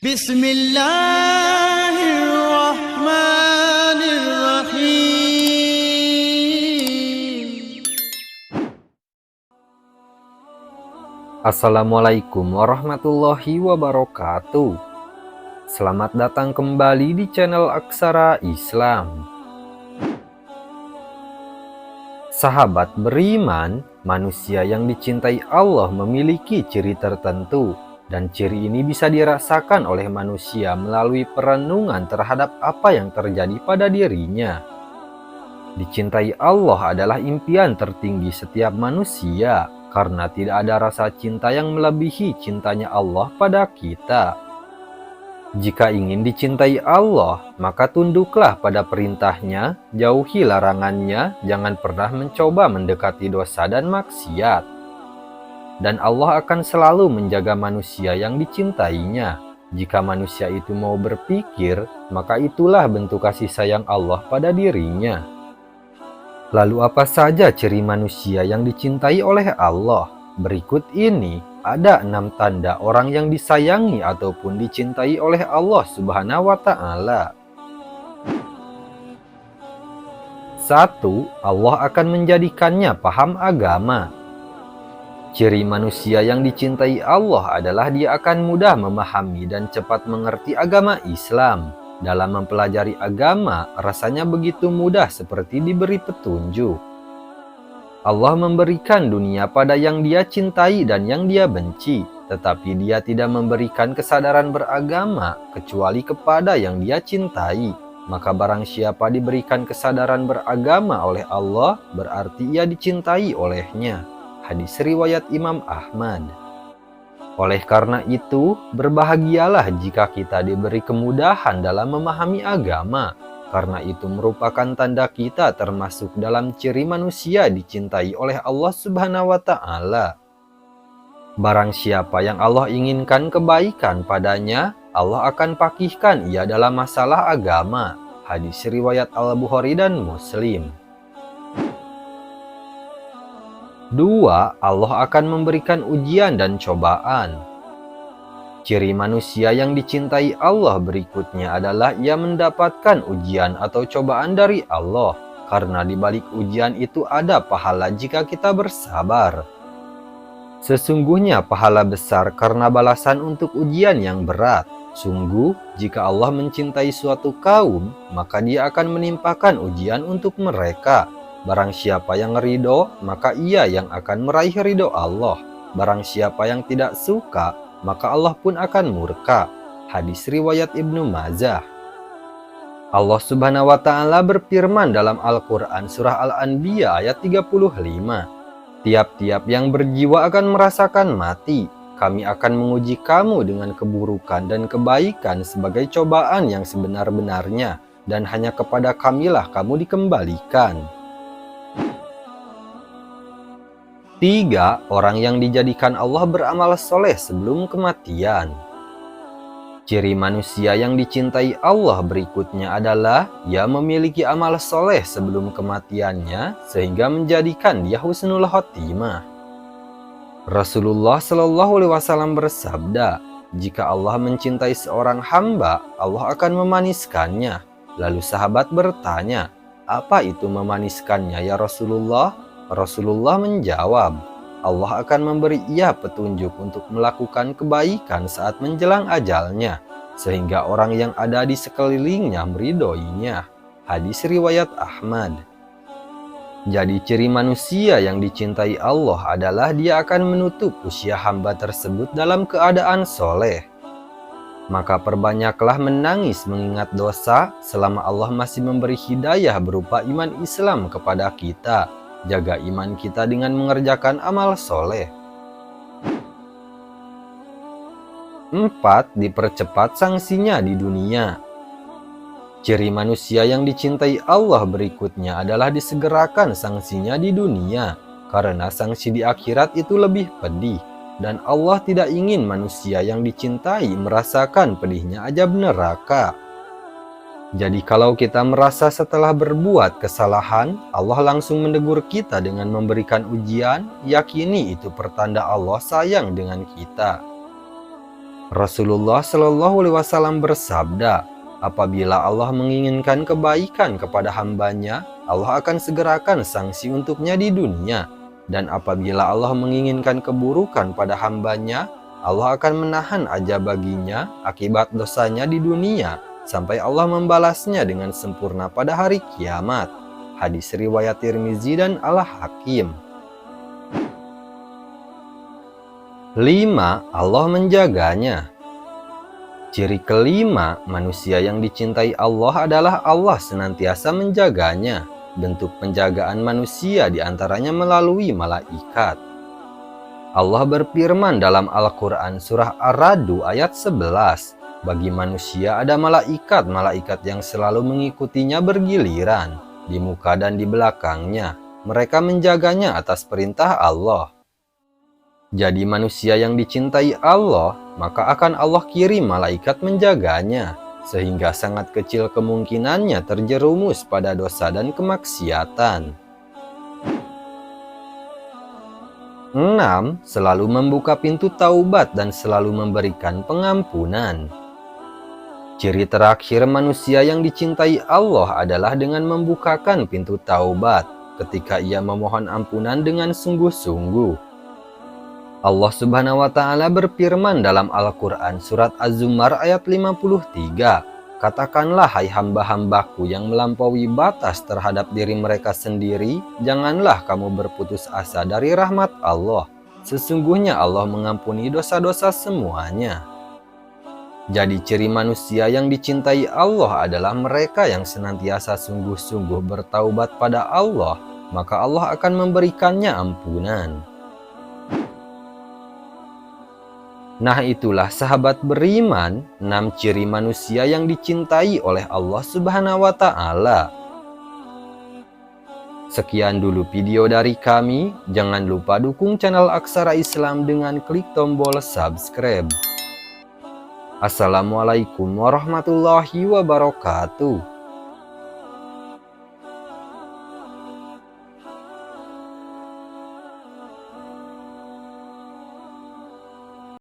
Bismillahirrahmanirrahim. Assalamualaikum warahmatullahi wabarakatuh. Selamat datang kembali di channel Aksara Islam. Sahabat beriman, manusia yang dicintai Allah memiliki ciri tertentu, dan ciri ini bisa dirasakan oleh manusia melalui perenungan terhadap apa yang terjadi pada dirinya. Dicintai Allah adalah impian tertinggi setiap manusia, karena tidak ada rasa cinta yang melebihi cintanya Allah pada kita. Jika ingin dicintai Allah, maka tunduklah pada perintahnya, jauhi larangannya, jangan pernah mencoba mendekati dosa dan maksiat. Dan Allah akan selalu menjaga manusia yang dicintainya. Jika manusia itu mau berpikir, maka itulah bentuk kasih sayang Allah pada dirinya. Lalu apa saja ciri manusia yang dicintai oleh Allah? Berikut ini ada 6 tanda orang yang disayangi ataupun dicintai oleh Allah Subhanahu wa Ta'ala. 1. Allah akan menjadikannya paham agama. Ciri manusia yang dicintai Allah adalah dia akan mudah memahami dan cepat mengerti agama Islam. Dalam mempelajari agama, rasanya begitu mudah seperti diberi petunjuk. Allah memberikan dunia pada yang dia cintai dan yang dia benci, tetapi dia tidak memberikan kesadaran beragama kecuali kepada yang dia cintai. Maka barang siapa diberikan kesadaran beragama oleh Allah, berarti ia dicintai olehnya. Hadis riwayat Imam Ahmad. Oleh karena itu, berbahagialah jika kita diberi kemudahan dalam memahami agama, karena itu merupakan tanda kita termasuk dalam ciri manusia dicintai oleh Allah Subhanahu wa Ta'ala. Barang siapa yang Allah inginkan kebaikan padanya, Allah akan pakihkan ia dalam masalah agama. Hadis riwayat Al-Bukhari dan Muslim. 2. Allah akan memberikan ujian dan cobaan. Ciri manusia yang dicintai Allah berikutnya adalah ia mendapatkan ujian atau cobaan dari Allah, karena di balik ujian itu ada pahala jika kita bersabar. Sesungguhnya pahala besar karena balasan untuk ujian yang berat. Sungguh, jika Allah mencintai suatu kaum, maka Dia akan menimpakan ujian untuk mereka. Barang siapa yang ridho, maka ia yang akan meraih ridho Allah. Barang siapa yang tidak suka, maka Allah pun akan murka. Hadis riwayat Ibnu Majah. Allah Subhanahu wa Ta'ala berfirman dalam Al-Quran surah Al-Anbiya ayat 35. Tiap-tiap yang berjiwa akan merasakan mati. Kami akan menguji kamu dengan keburukan dan kebaikan sebagai cobaan yang sebenar-benarnya, dan hanya kepada Kamilah kamu dikembalikan. 3. Orang yang dijadikan Allah beramal soleh sebelum kematian. Ciri manusia yang dicintai Allah berikutnya adalah ia memiliki amal soleh sebelum kematiannya, sehingga menjadikan dia husnul khotimah. Rasulullah Shallallahu Alaihi Wasallam bersabda, jika Allah mencintai seorang hamba, Allah akan memaniskannya. Lalu sahabat bertanya, apa itu memaniskannya ya Rasulullah? Rasulullah menjawab, Allah akan memberi ia petunjuk untuk melakukan kebaikan saat menjelang ajalnya, sehingga orang yang ada di sekelilingnya meridhoinya. Hadis riwayat Ahmad. Jadi ciri manusia yang dicintai Allah adalah dia akan menutup usia hamba tersebut dalam keadaan soleh. Maka perbanyaklah menangis mengingat dosa selama Allah masih memberi hidayah berupa iman Islam kepada kita. Jaga iman kita dengan mengerjakan amal soleh. 4. Dipercepat sanksinya di dunia. Ciri manusia yang dicintai Allah berikutnya adalah disegerakan sanksinya di dunia, karena sanksi di akhirat itu lebih pedih, dan Allah tidak ingin manusia yang dicintai merasakan pedihnya azab neraka. Jadi kalau kita merasa setelah berbuat kesalahan, Allah langsung menegur kita dengan memberikan ujian, yakini itu pertanda Allah sayang dengan kita. Rasulullah Shallallahu Alaihi Wasallam bersabda, apabila Allah menginginkan kebaikan kepada hambanya, Allah akan segerakan sanksi untuknya di dunia. Dan apabila Allah menginginkan keburukan pada hambanya, Allah akan menahan ajab baginya akibat dosanya di dunia, sampai Allah membalasnya dengan sempurna pada hari kiamat. Hadis riwayat Tirmizi dan Al-Hakim. 5. Allah menjaganya. Ciri kelima, manusia yang dicintai Allah adalah Allah senantiasa menjaganya. Bentuk penjagaan manusia diantaranya melalui malaikat. Allah berfirman dalam Al-Quran surah Ar-Ra'd ayat 11, bagi manusia ada malaikat-malaikat yang selalu mengikutinya bergiliran, di muka dan di belakangnya. Mereka menjaganya atas perintah Allah. Jadi manusia yang dicintai Allah, maka akan Allah kirim malaikat menjaganya, sehingga sangat kecil kemungkinannya terjerumus pada dosa dan kemaksiatan. 6. Selalu membuka pintu taubat dan selalu memberikan pengampunan. Ciri terakhir manusia yang dicintai Allah adalah dengan membukakan pintu taubat ketika ia memohon ampunan dengan sungguh-sungguh. Allah Subhanahu wa Ta'ala berfirman dalam Al-Quran surat Az-Zumar ayat 53, katakanlah hai hamba-hambaku yang melampaui batas terhadap diri mereka sendiri, janganlah kamu berputus asa dari rahmat Allah. Sesungguhnya Allah mengampuni dosa-dosa semuanya. Jadi ciri manusia yang dicintai Allah adalah mereka yang senantiasa sungguh-sungguh bertaubat pada Allah, maka Allah akan memberikannya ampunan. Nah, itulah sahabat beriman, 6 ciri manusia yang dicintai oleh Allah Subhanahu wa Ta'ala. Sekian dulu video dari kami. Jangan lupa dukung channel Aksara Islam dengan klik tombol subscribe. Assalamualaikum warahmatullahi wabarakatuh.